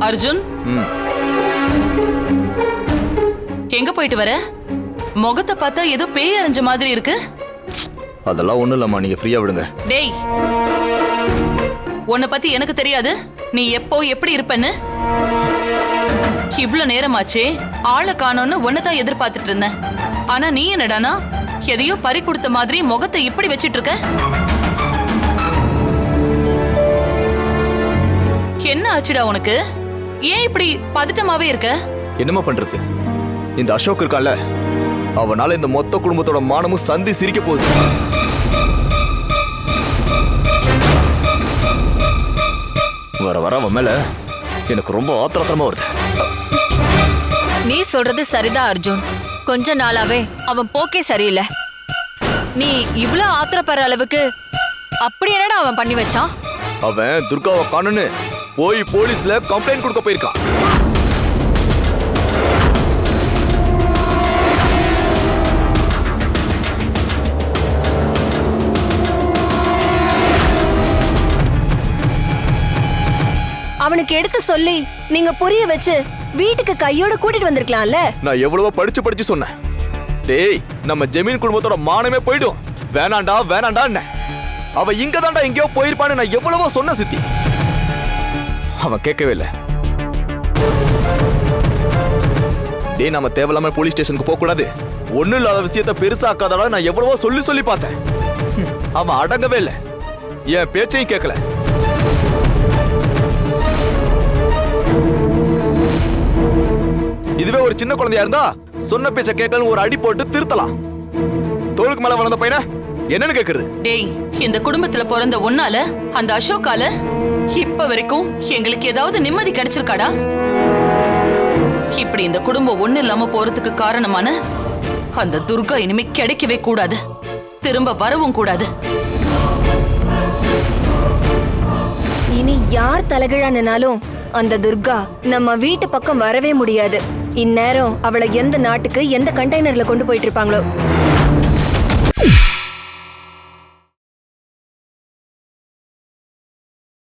அர்ஜுன், எங்க போயிட்டு வர? முகத்தை பார்த்தா ஏதோ பேய் அரைஞ்ச மாதிரி இருக்கு. அதெல்லாம் ஒண்ணும் இல்லம்மா, நீங்க ஃப்ரீயா விடுங்க. டேய், உன்னை பத்தி எனக்கு தெரியாது நீ எப்போ எப்படி இருப்பன்னு. இவ்ளோ நேரமாச்சே, ஆளை காணோன்னு ஒன்னதான் எதிர்பார்த்துட்டு இருந்தேன். ஆனா நீ என்னடானா எதையோ பறி கொடுத்த மாதிரி முகத்தை இப்படி வச்சிட்டு இருக்க. என்ன ஆச்சுடா உனக்கு? ஏன் இப்படி பதட்டமாவே இருக்க? என்னம்மா பண்றது, இந்த அசோக் இருக்கான்ல, அவனால இந்த மொத்த குடும்பத்தோட மானமும் சந்தி சிரிக்க போகுது. வர வர அவன் மேல எனக்கு ரொம்ப ஆத்திரத்தனமா வருது. நீ சொல்றது சரிதான் அர்ஜுன். கொஞ்ச நாளாவே அவன் போக்கே சரியில்லை. நீ இவ்ளோ ஆத்திரப்படுற அளவுக்கு அப்படி என்னடா அவன் பண்ணி வச்சான்? அவன் துர்காவை காணுன்னு போய் போலீஸ்ல கம்ப்ளைண்ட் கொடுக்க போயிருக்கான். அவனுக்கு எடுத்து சொல்லி நீங்க புரிய வச்சு வீட்டுக்கு கையோட கூட்டிட்டு வந்திருக்கலாம்ல. நான் எவ்வளவோ படிச்சு சொன்னேன். டேய், நம்ம ஜெமீன் குடும்பத்தோட மானமே போயிடும், வேணாண்டா வேணாண்டா. அவ இங்க தான்டா எங்கேயோ போயிருப்பான்னு நான் எவ்வளவோ சொன்ன சித்தி. அவன் கேட்கவே இல்லை. டேய், நம்ம தேவையில்லாம போலீஸ் ஸ்டேஷனுக்கு போக கூடாது, ஒண்ணும் இல்லாத விஷயத்த பெருசாக்காதடா நான் எவ்வளவோ சொல்லி பார்த்தேன். அவன் அடங்கவே இல்லை, என் பேச்சையும் கேட்கல. இதுவே ஒரு சின்ன குழந்தையா இருந்தா சொன்ன பேச்ச கேட்கணும் ஒரு அடி போட்டு திருத்தலாம். தோளுக்கு மேல வளர்ந்த பையன என்னன்னு கேக்குறது? டேய், இந்த குடும்பத்துல பிறந்த ஒன்னால அந்த அசோக்கால இப்ப வரைக்கும் எங்களுக்கு ஏதாவது நிம்மதி கிடைச்சிருக்காடா? இப்படி இந்த குடும்பம் ஒண்ணு இல்லாம போறதுக்கு காரணமான அந்த துர்கா இனிமே கிடைக்கவே கூடாது, திரும்ப வரவும் கூடாது. இனி யார் தலைகீழா நின்னாலும் அந்த துர்கா நம்ம வீட்டு பக்கம் வரவே முடியாது. இந்நேரம் அவளை எந்த நாட்டுக்கு எந்த கண்டெய்னர்ல கொண்டு போயிட்டு இருப்பாங்களோ.